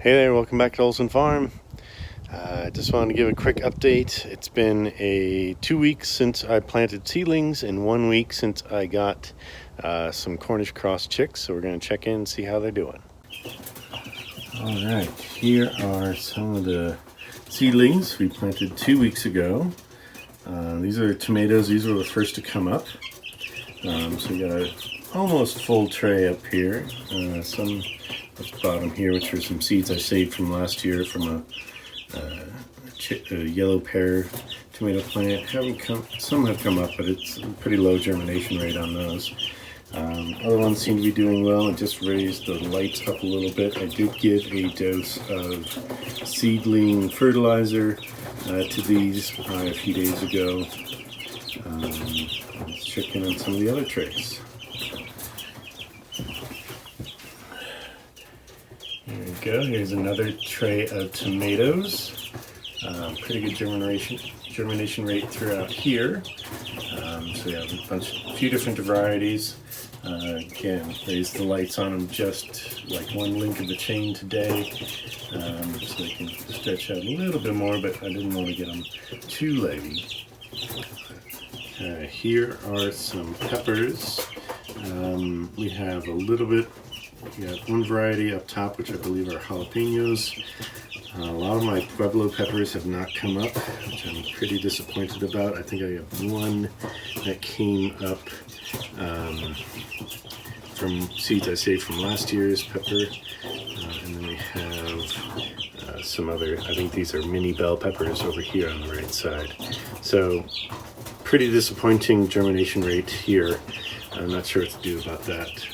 Hey there, welcome back to Olson Farm. I just wanted to give a quick update. It's been 2 weeks since I planted seedlings and 1 week since I got some Cornish cross chicks, so we're going to check in and see how they're doing. Alright, here are some of the seedlings we planted 2 weeks ago. These are tomatoes. These were the first to come up. So we got a almost full tray up here. Some at the bottom here, which are some seeds I saved from last year from a yellow pear tomato plant. Some have come up, but it's a pretty low germination rate on those. Other ones seem to be doing well. I just raised the lights up a little bit. I did give a dose of seedling fertilizer to these a few days ago. Let's check in on some of the other trays. Here we go. Here's another tray of tomatoes. Pretty good germination rate throughout here. So we have a few different varieties. Again, raised the lights on them just like one link of the chain today, so they can stretch out a little bit more, but I didn't want to get them too leggy. Here are some peppers. We have a little bit. We got one variety up top, which I believe are jalapenos. A lot of my Pueblo peppers have not come up, which I'm pretty disappointed about. I think I have one that came up from seeds I saved from last year's pepper. And then we have some other, I think these are mini bell peppers over here on the right side. So pretty disappointing germination rate here. I'm not sure what to do about that.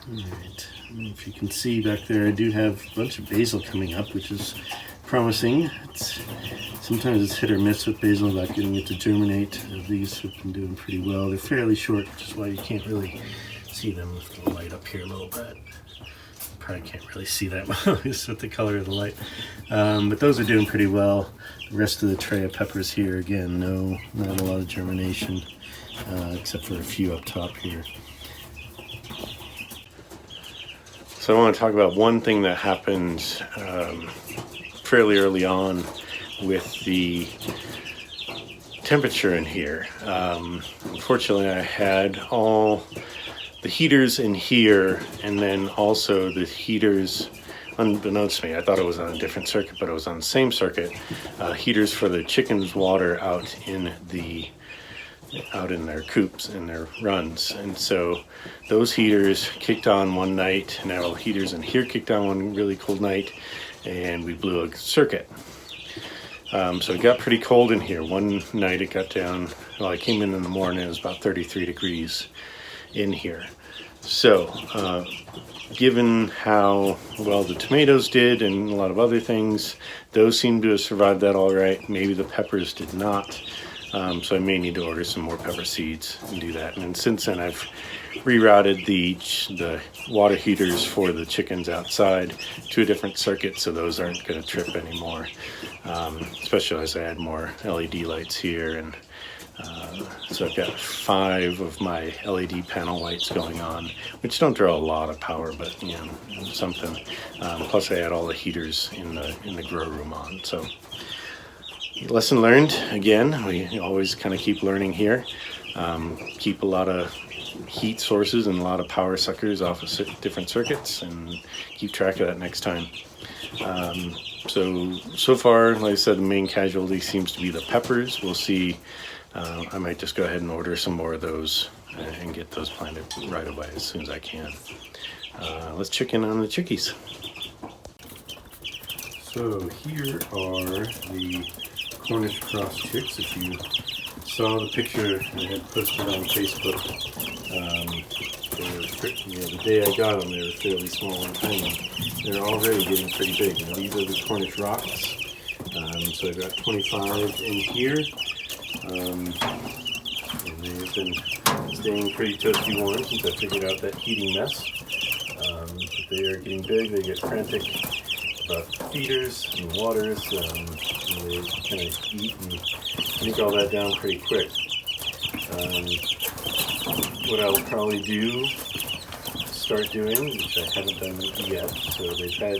Alright, if you can see back there, I do have a bunch of basil coming up, which is promising. Sometimes it's hit or miss with basil about getting it to germinate. These have been doing pretty well. They're fairly short, which is why you can't really see them with the light up here a little bit. Probably can't really see that well just with the color of the light. But those are doing pretty well. The rest of the tray of peppers here, again, not a lot of germination, except for a few up top here. So I want to talk about one thing that happened fairly early on with the temperature in here. Unfortunately, I had all the heaters in here, and then also the heaters, unbeknownst to me, I thought it was on a different circuit, but it was on the same circuit, heaters for the chickens' water out in their coops, in their runs. And so those heaters kicked on one night, and all the heaters in here kicked on one really cold night, and we blew a circuit. So it got pretty cold in here. One night it got down, well, I came in the morning, it was about 33 degrees in here. So given how well the tomatoes did and a lot of other things, those seem to have survived that all right. Maybe the peppers did not. So I may need to order some more pepper seeds and do that. And since then I've rerouted the water heaters for the chickens outside to a different circuit, so those aren't going to trip anymore, especially as I add more LED lights here. And so I've got 5 of my LED panel lights going on, which don't draw a lot of power, but something. Plus I had all the heaters in the grow room on. So lesson learned. Again, we always kind of keep learning here. Keep a lot of heat sources and a lot of power suckers off of different circuits, and keep track of that next time. So far, like I said, the main casualty seems to be the peppers. We'll see. I might just go ahead and order some more of those and get those planted right away as soon as I can. Let's check in on the chickies. So here are the Cornish cross chicks. If you saw the picture I had posted on Facebook, the day I got them, they were fairly small and tiny. They're already getting pretty big. Now, these are the Cornish rocks. So I've got 25 in here. And they've been staying pretty toasty warm since I figured out that heating mess. But they are getting big. They get frantic about feeders and waters. And they kind of eat and drink all that down pretty quick. What I'll probably do start doing, which I haven't done yet, so they've had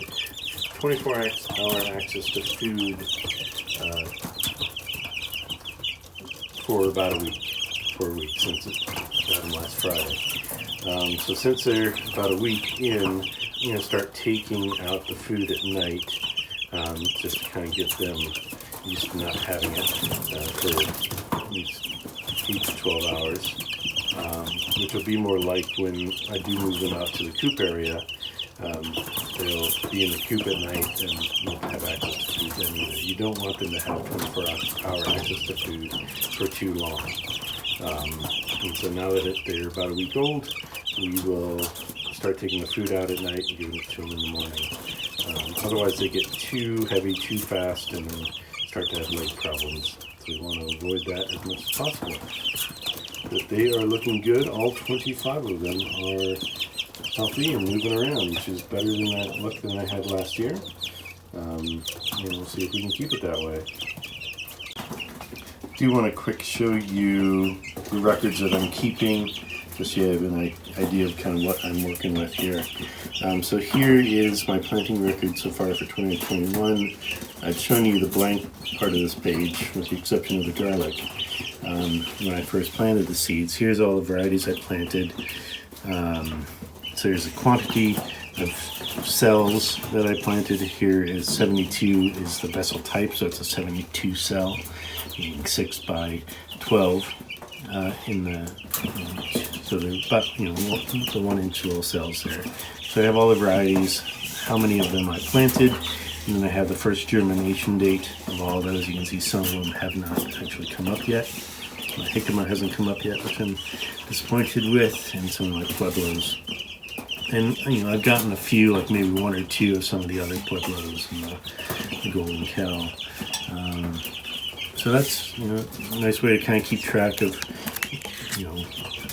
24-hour access to food for about a week, for a week, since it got them last Friday. So since they're about a week in, I'm going to start taking out the food at night, just to kind of get them used to not having it for at least 8 to 12 hours, which will be more like when I do move them out to the coop area. They'll be in the coop at night and won't have access to food then either. You don't want them to have 24-hour access to food for too long. And so now that they're about a week old, we will start taking the food out at night and giving it to them in the morning. Otherwise they get too heavy too fast and then start to have leg problems. So we want to avoid that as much as possible. But they are looking good. All 25 of them are healthy and moving around, which is better than that look than I had last year. And we'll see if we can keep it that way. I do want to quick show you the records that I'm keeping, just so you have an idea of kind of what I'm working with here. So here is my planting record so far for 2021. I've shown you the blank part of this page, with the exception of the garlic. When I first planted the seeds, here's all the varieties I planted. So there's a quantity of cells that I planted. Here is 72 is the vessel type, so it's a 72 cell, meaning 6 by 12 in the, so they're about, the 1-inch little cells there. So I have all the varieties, how many of them I planted, and then I have the first germination date of all those. You can see some of them have not actually come up yet. My jicama hasn't come up yet, which I'm disappointed with, and some of my pueblos. And I've gotten a few, like maybe 1 or 2 of some of the other pueblos and the golden cow. So that's a nice way to kind of keep track of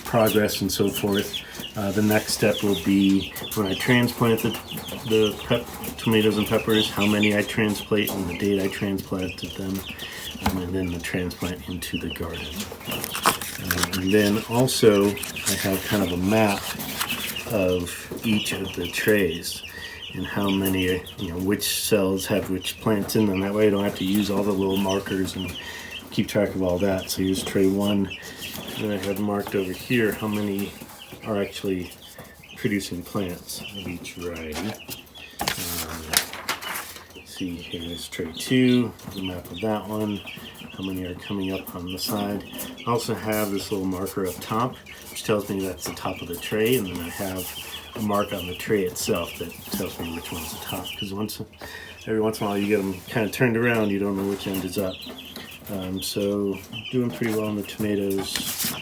progress and so forth. The next step will be when I transplant the tomatoes and peppers, how many I transplant and the date I transplanted them, and then the transplant into the garden. And then also I have kind of a map of each of the trays and how many, which cells have which plants in them. That way I don't have to use all the little markers and keep track of all that. So here's tray 1, and I have marked over here how many are actually producing plants of each variety. See, here's tray 2, the map of that one, how many are coming up on the side. I also have this little marker up top, which tells me that's the top of the tray, and then I have a mark on the tray itself that tells me which one's the top, because every once in a while you get them kind of turned around, you don't know which end is up. So doing pretty well on the tomatoes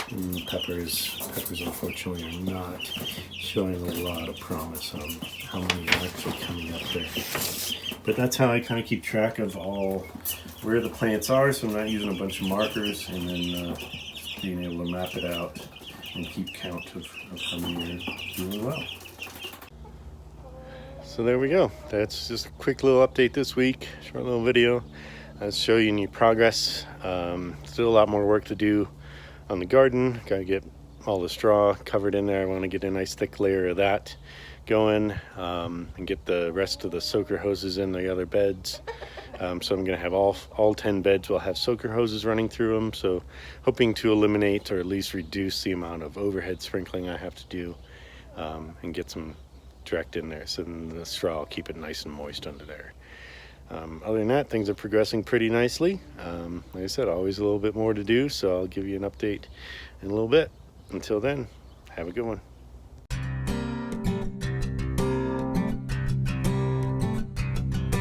and peppers. Peppers unfortunately are not showing a lot of promise on how many are actually coming up there. But that's how I kind of keep track of where the plants are, so I'm not using a bunch of markers, and then being able to map it out and keep count of how many are doing well. So there we go. That's just a quick little update this week, short little video. I'll show you any progress. Still a lot more work to do on the garden. Gotta get all the straw covered in there. I want to get a nice thick layer of that going, and get the rest of the soaker hoses in the other beds. So I'm gonna have all 10 beds will have soaker hoses running through them, so hoping to eliminate or at least reduce the amount of overhead sprinkling I have to do, and get some direct in there, so then the straw will keep it nice and moist under there. Other than that, things are progressing pretty nicely. Like I said, always a little bit more to do, so I'll give you an update in a little bit. Until then, have a good one.